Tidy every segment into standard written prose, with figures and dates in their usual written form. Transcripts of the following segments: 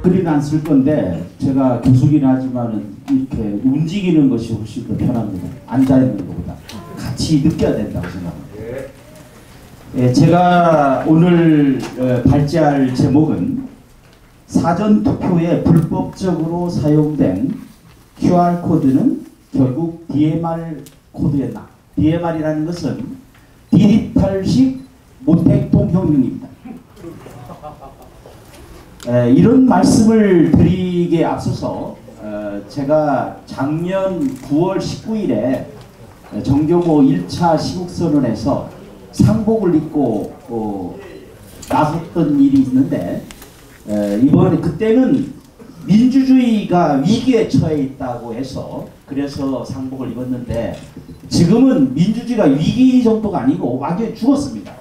글은 안 쓸 건데 제가 교수긴 하지만은 이렇게 움직이는 것이 훨씬 더 편합니다. 앉아있는 것보다 같이 느껴야 된다고 생각합니다. 예, 제가 오늘 발제할 제목은 사전투표에 불법적으로 사용된 QR코드는 결국 DMR 코드였나. DMR이라는 것은 디지털식 모택통형용입니다. 이런 말씀을 드리기에 앞서서 제가 작년 9월 19일에 정경호 1차 시국선언에서 상복을 입고 나섰던 일이 있는데 이번에 그때는 민주주의가 위기에 처해 있다고 해서 그래서 상복을 입었는데 지금은 민주주의가 위기 정도가 아니고 완전히 죽었습니다.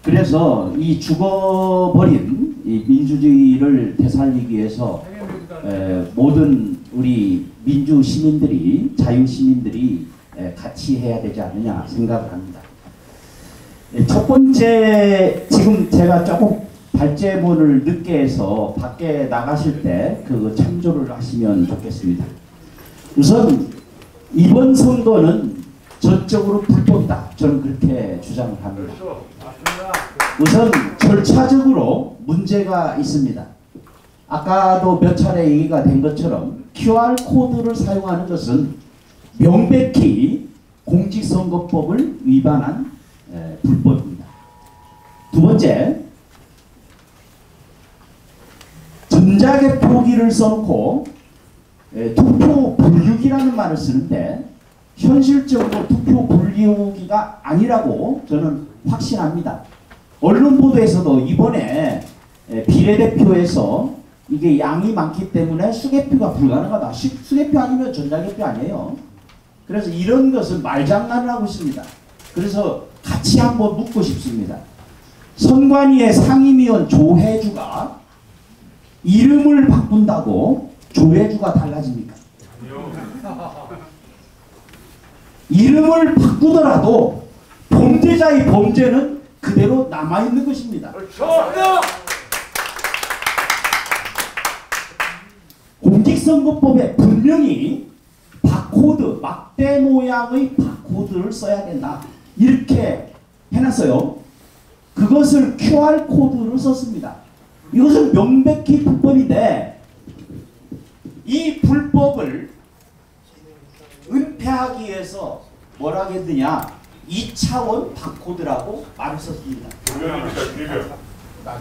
그래서 이 죽어버린 이 민주주의를 되살리기 위해서 모든 우리 민주 시민들이 자유 시민들이 같이 해야 되지 않느냐 생각을 합니다. 첫 번째 지금 제가 조금 발제문을 늦게 해서 밖에 나가실 때 그거 참조를 하시면 좋겠습니다. 우선 이번 선거는 전적으로 불법이다. 저는 그렇게 주장을 합니다. 우선 절차적으로 문제가 있습니다. 아까도 몇 차례 얘기가 된 것처럼 QR코드를 사용하는 것은 명백히 공직선거법을 위반한 불법입니다. 두 번째, 전자개표기를 써놓고 투표 분류기라는 말을 쓰는데 현실적으로 투표 분류기가 아니라고 저는 확신합니다. 언론 보도에서도 이번에 비례대표에서 이게 양이 많기 때문에 수개표가 불가능하다. 수개표 아니면 전자개표 아니에요. 그래서 이런 것은 말장난을 하고 있습니다. 그래서 같이 한번 묻고 싶습니다. 선관위의 상임위원 조혜주가 이름을 바꾼다고 조혜주가 달라집니까? 이름을 바꾸더라도 범죄자의 범죄는 그대로 남아있는 것입니다. 공직선거법에 분명히 바코드, 막대 모양의 바코드를 써야 된다. 이렇게 해놨어요. 그것을 QR코드로 썼습니다. 이것은 명백히 불법인데 이 불법을 은폐하기 위해서 뭐라고 했느냐 2차원 바코드라고 말을 썼습니다.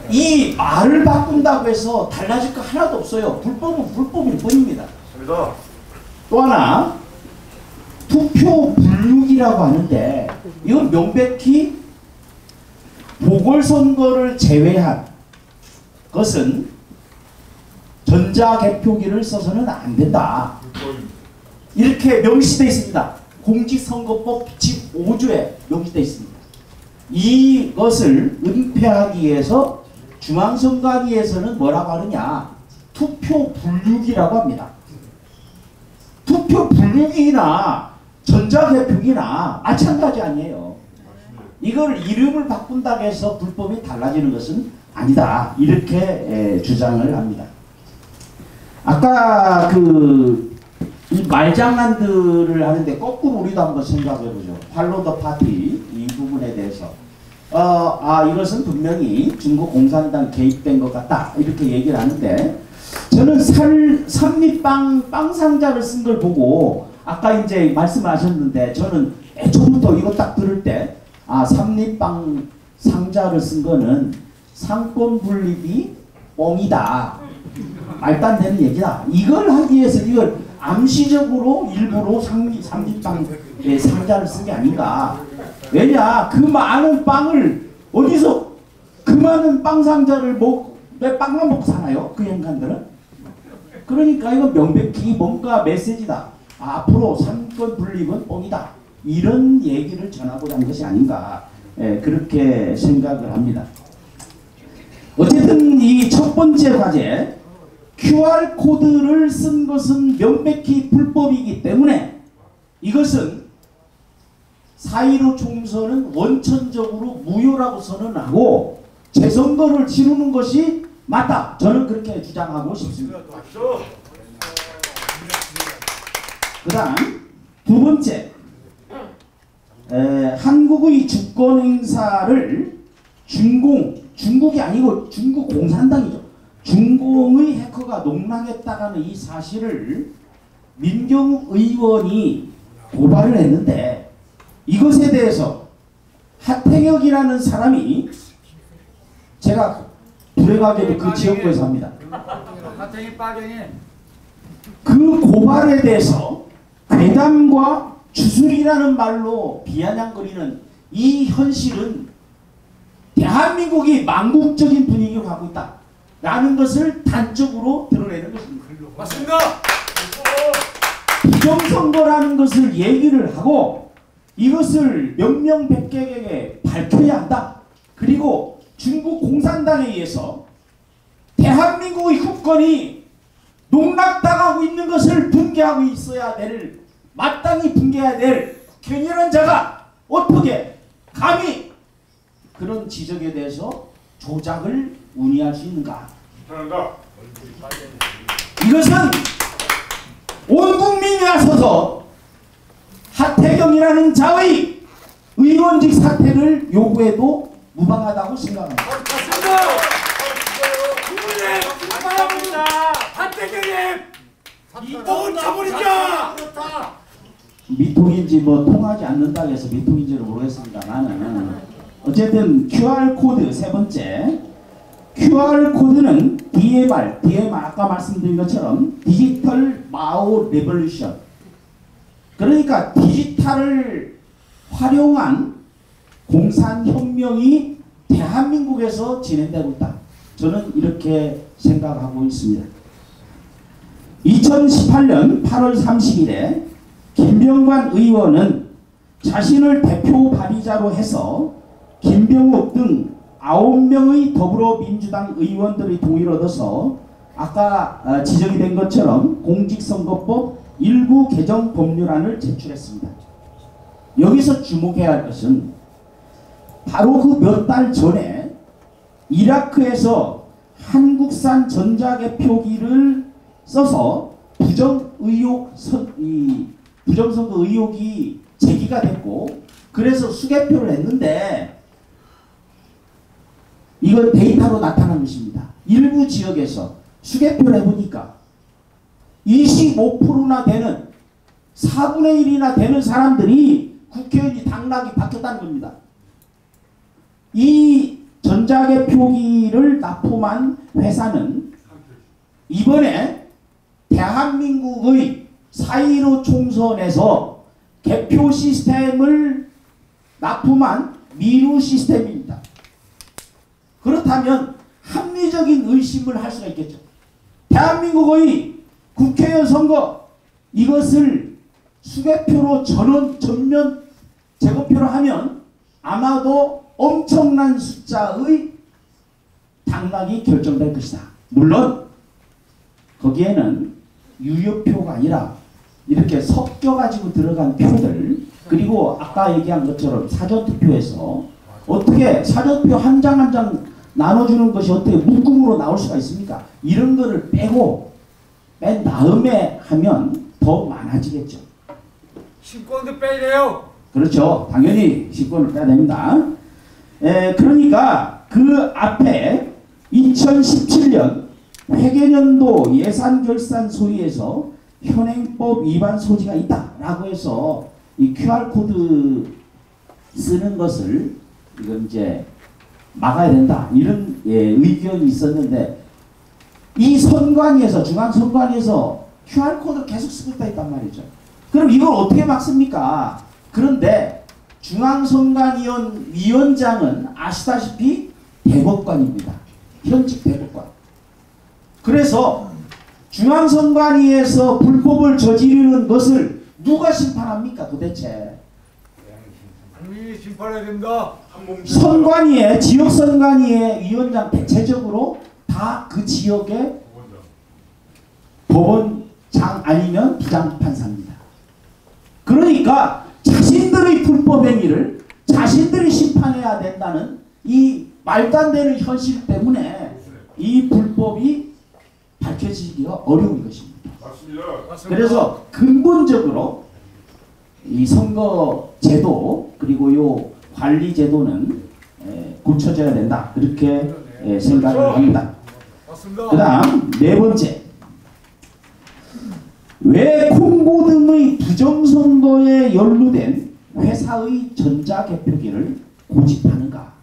이 말을 바꾼다고 해서 달라질 거 하나도 없어요. 불법은 불법일 뿐입니다. 또 하나 투표 분류기라고 하는데 이건 명백히 보궐선거를 제외한 것은 전자개표기를 써서는 안 된다. 이렇게 명시되어 있습니다. 공직선거법 15조에 명시되어 있습니다. 이것을 은폐하기 위해서 중앙선관위에서는 뭐라고 하느냐 투표 분류기라고 합니다. 투표 분류기나 전자개표기나 마찬가지 아니에요. 이걸 이름을 바꾼다고 해서 불법이 달라지는 것은 아니다. 이렇게 주장을 합니다. 아까 이 말장난들을 하는데 거꾸로 우리도 한번 생각해보죠. 팔로우 더 파티 이 부분에 대해서 이것은 분명히 중국 공산당 개입된 것 같다. 이렇게 얘기를 하는데 저는 삼립빵 상자를 쓴 걸 보고 아까 이제 말씀하셨는데 저는 처음부터 이거 딱 들을 때 삼립빵 상자를 쓴 거는 상권 분립이 뻥이다. 말도 안 되는 얘기다. 이걸 하기 위해서 이걸 암시적으로 일부러 삼립빵 상자를 쓴 게 아닌가. 왜냐 그 많은 빵을 어디서 그 많은 빵 상자를 왜 빵만 먹고 사나요? 그 인간들은? 그러니까 이건 명백히 뭔가 메시지다. 앞으로 상권 분립은 뻥이다. 이런 얘기를 전하고자 하는 것이 아닌가. 그렇게 생각을 합니다. 어쨌든 이 첫 번째 과제 QR코드를 쓴 것은 명백히 불법이기 때문에 이것은 4.15 총선은 원천적으로 무효라고 선언하고 재선거를 치르는 것이 맞다. 저는 그렇게 주장하고 싶습니다. 그 다음 두 번째, 한국의 주권 행사를 중국이 아니고 중국 공산당이죠. 중공의 해커가 농락했다라는 이 사실을 민경욱 의원이 고발을 했는데, 이것에 대해서 하태경이라는 사람이, 제가 불행하게도 그 지역구에 삽니다. 그 고발에 대해서 괴담과 주술이라는 말로 비아냥거리는 이 현실은 대한민국이 망국적인 분위기를 하고 있다 라는 것을 단적으로 드러내는 것입니다. 맞습니다. 부정선거라는 것을 얘기를 하고 이것을 명명백백에게 밝혀야 한다. 그리고 중국 공산당에 의해서 대한민국의 국권이 농락당하고 있는 것을 붕괴하고 있어야 될, 마땅히 붕괴해야 될 국회의원이라는 자가 어떻게 감히 그런 지적에 대해서 조작을 운이할 수 있는가? 이것은 온 국민이 나서서 하태경이라는 자의 의원직 사퇴를 요구해도 무방하다고 생각합니다. 감사합니다. 하태경님 이똥은 쳐버리자. 미통인지 뭐 통하지 않는다고 해서 미통인지를 모르겠습니다. 나는 어쨌든 QR코드 세 번째, QR코드는 DMR 아까 말씀드린 것처럼 디지털 마오 레볼루션, 그러니까 디지털을 활용한 공산혁명이 대한민국에서 진행되고 있다. 저는 이렇게 생각하고 있습니다. 2018년 8월 30일에 김병관 의원은 자신을 대표 발의자로 해서 김병욱 등 9명의 더불어민주당 의원들의 동의를 얻어서 아까 지적이 된 것처럼 공직선거법 일부 개정 법률안을 제출했습니다. 여기서 주목해야 할 것은 바로 그 몇 달 전에 이라크에서 한국산 전자개표기를 써서 부정선거 의혹이 제기가 됐고, 그래서 수개표를 했는데 이건 데이터로 나타난 것입니다. 일부 지역에서 수개표를 해보니까 25%나 되는 4분의 1이나 되는 사람들이 국회의원이 당락이 바뀌었다는 겁니다. 이 전자개표기를 납품한 회사는 이번에 대한민국의 4.15 총선에서 개표 시스템을 납품한 미루 시스템입니다. 그렇다면 합리적인 의심을 할 수가 있겠죠. 대한민국의 국회의원 선거, 이것을 수개표로 전면 재검표를 하면 아마도 엄청난 숫자의 당락이 결정될 것이다. 물론 거기에는 유효표가 아니라 이렇게 섞여가지고 들어간 표들, 그리고 아까 얘기한 것처럼 사전투표에서 어떻게 사전투표 한 장 한 장 나눠주는 것이 어떻게 묶음으로 나올 수가 있습니까? 이런 거를 뺀 다음에 하면 더 많아지겠죠. 신권도 빼야 돼요. 그렇죠. 당연히 신권을 빼야 됩니다. 그러니까 그 앞에 2017년 회계년도 예산결산 소위에서 현행법 위반 소지가 있다라고 해서 이 QR코드 쓰는 것을 이건 이제 막아야 된다, 이런 의견이 있었는데, 이 선관위에서, 중앙선관위에서 QR코드를 계속 쓰고 있단 말이죠. 그럼 이걸 어떻게 막습니까? 그런데 중앙선관위원장은 아시다시피 대법관입니다. 현직 대법관. 그래서 중앙선관위에서 불법을 저지르는 것을 누가 심판합니까 도대체? 국민이 심판해야 됩니다. 선관위의, 지역선관위의 위원장 대체적으로 다 그 지역의 법원장 아니면 부장판사입니다. 그러니까 자신들의 불법 행위를 자신들이 심판해야 된다는 이 말도 안 되는 현실 때문에 이 불법이 밝혀지기가 어려운 것입니다. 맞습니다. 그래서 근본적으로 이 선거 제도 그리고 요 관리 제도는 고쳐져야 된다. 그렇게 생각을 합니다. 맞습니다. 그 다음 네 번째, 왜 콩고 등의 부정선거에 연루된 회사의 전자개표기를 고집하는가?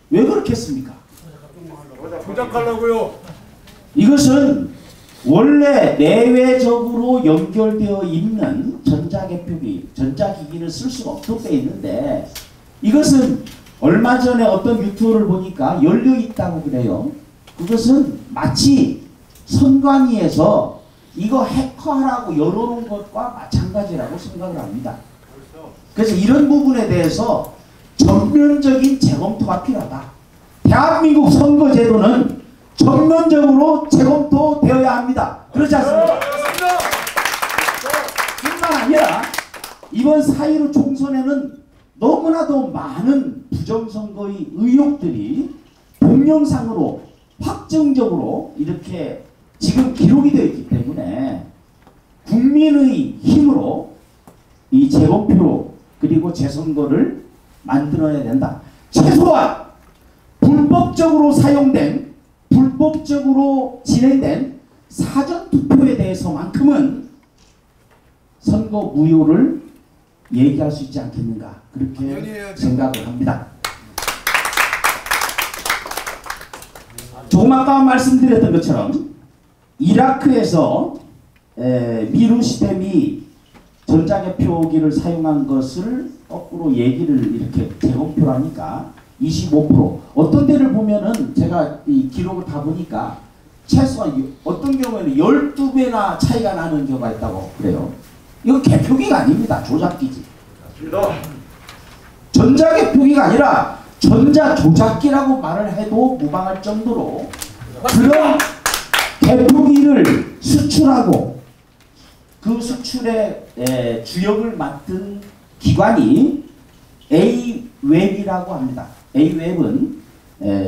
왜 그렇겠습니까? 조작하려고요. 이것은 원래 내외적으로 연결되어 있는 전자개표기, 전자기기를 쓸 수가 없도록 되어 있는데 이것은 얼마 전에 어떤 유튜브를 보니까 열려 있다고 그래요. 그것은 마치 선관위에서 이거 해커하라고 열어놓은 것과 마찬가지라고 생각을 합니다. 그래서 이런 부분에 대해서 전면적인 재검토가 필요하다. 대한민국 선거제도는 전면적으로 재검토되어야 합니다. 그렇지 않습니까? 뿐만 아니라 이번 4.15 총선에는 너무나도 많은 부정선거의 의혹들이 동영상으로 확정적으로 이렇게 지금 기록이 되어 있기 때문에 국민의 힘으로 이 재검표 그리고 재선거를 만들어야 된다. 최소한 불법적으로 사용된, 불법적으로 진행된 사전투표에 대해서만큼은 선거 무효를 얘기할 수 있지 않겠는가, 그렇게 생각을 합니다. 조금 아까 말씀드렸던 것처럼 이라크에서 미루시댐이 전자개표기를 사용한 것을 거꾸로 얘기를 이렇게 재검표하니까 25%, 어떤 데를 보면은 제가 이 기록을 다 보니까 최소한 어떤 경우에는 12배나 차이가 나는 경우가 있다고 그래요. 이거 개표기가 아닙니다. 조작기지. 전자개표기가 아니라 전자조작기라고 말을 해도 무방할 정도로 그런 개표기를 수출하고 그 수출의 주역을 맡은 기관이 A웹이라고 합니다. A웹은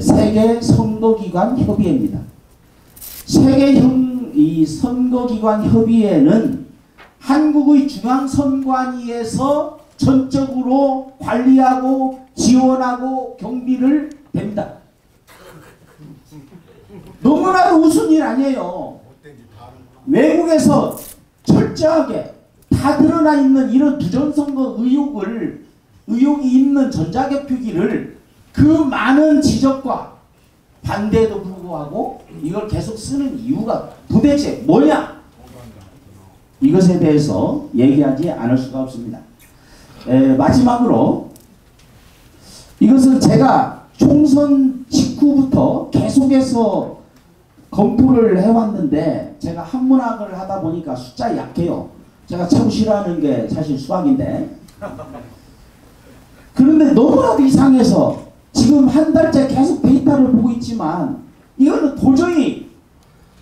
세계 선거기관 협의회입니다. 세계 이 선거기관 협의회는 한국의 중앙선관위에서 전적으로 관리하고 지원하고 경비를 됩니다. 너무나도 우스운 일 아니에요. 외국에서 철저하게 다 드러나 있는 이런 부정선거 의혹이 있는 전자개표기를 그 많은 지적과 반대에도 불구하고 이걸 계속 쓰는 이유가 도대체 뭐냐? 이것에 대해서 얘기하지 않을 수가 없습니다. 마지막으로 이것은 제가 총선 직후부터 계속해서 검토를 해왔는데 제가 한문학을 하다 보니까 숫자 약해요. 제가 참 싫어하는 게 사실 수학인데 그런데 너무나도 이상해서 지금 한 달째 계속 데이터를 보고 있지만 이거는 도저히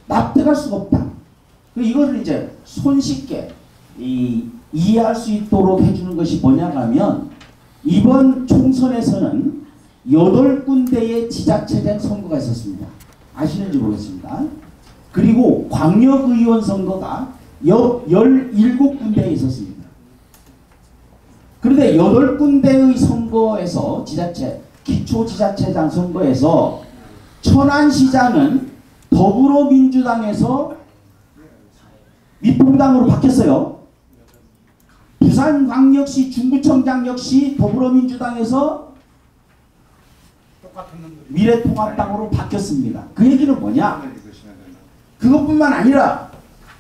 납득할 수가 없다. 이거를 이제 손쉽게 이해할 수 있도록 해주는 것이 뭐냐 하면 이번 총선에서는 8군데의 지자체장 선거가 있었습니다. 아시는지 모르겠습니다. 그리고 광역의원 선거가 17군데에 있었습니다. 그런데 8군데의 선거에서 기초지자체장 선거에서 천안시장은 더불어민주당에서 미통당으로 바뀌었어요. 부산광역시 중구청장 역시 더불어민주당에서 미래통합당으로 바뀌었습니다. 그 얘기는 뭐냐? 그것뿐만 아니라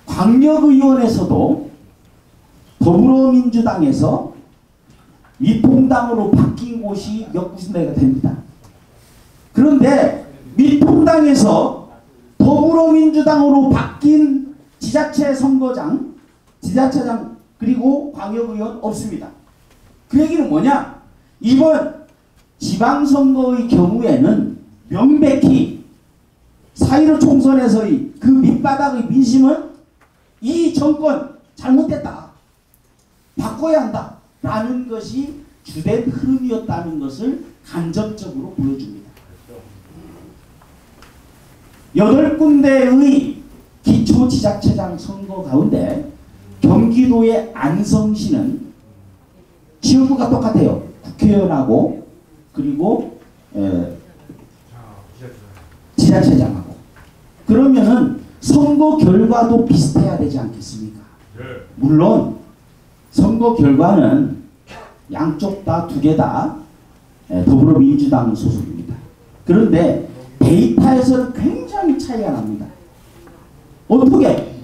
광역의원에서도 더불어민주당에서 미통당으로 바뀐 곳이 몇 군데가 됩니다. 그런데 미통당에서 더불어민주당으로 바뀐 지자체 선거장, 지자체장 그리고 광역의원 없습니다. 그 얘기는 뭐냐? 이번 지방선거의 경우에는 명백히 4.15 총선에서의 그 밑바닥의 민심은 이 정권 잘못됐다, 바꿔야 한다 라는 것이 주된 흐름이었다는 것을 간접적으로 보여줍니다. 8군데의 기초지자체장 선거 가운데 경기도의 안성시는 지역구가 똑같아요. 국회의원하고 그리고 지자체장하고. 그러면은 선거 결과도 비슷해야 되지 않겠습니까? 물론 선거 결과는 양쪽 다 두 개 다 더불어민주당 소속입니다. 그런데 데이터에서는 굉장히 차이가 납니다. 어떻게?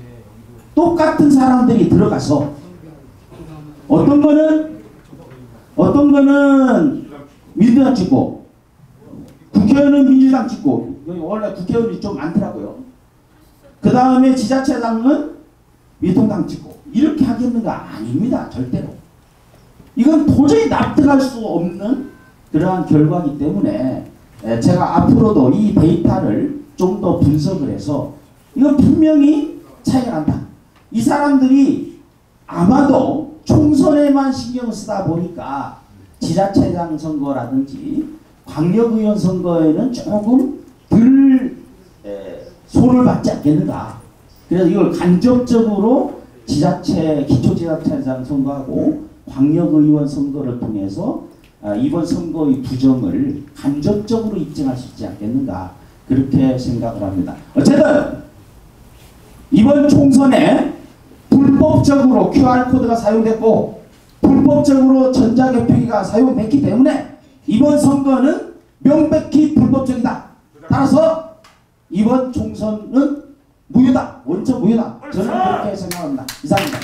똑같은 사람들이 들어가서 어떤 거는 민주당 찍고 국회의원은 민주당 찍고 여기 원래 국회의원이 좀 많더라고요. 그 다음에 지자체장은 미통당 찍고 이렇게 하겠는가? 아닙니다. 절대로. 이건 도저히 납득할 수 없는 그러한 결과이기 때문에 제가 앞으로도 이 데이터를 좀 더 분석을 해서 이건 분명히 차이가 난다. 이 사람들이 아마도 총선에만 신경을 쓰다 보니까 지자체장 선거라든지 광역의원 선거에는 조금 덜 손을 받지 않겠는가. 그래서 이걸 간접적으로 기초지자체장 선거하고 광역의원 선거를 통해서 이번 선거의 부정을 간접적으로 입증할 수 있지 않겠는가. 그렇게 생각을 합니다. 어쨌든 이번 총선에 불법적으로 QR코드가 사용됐고 불법적으로 전자개표기가 사용됐기 때문에 이번 선거는 명백히 불법적이다. 따라서 이번 총선은 무효다. 원천 무효다. 저는 그렇게 생각합니다. 이상입니다.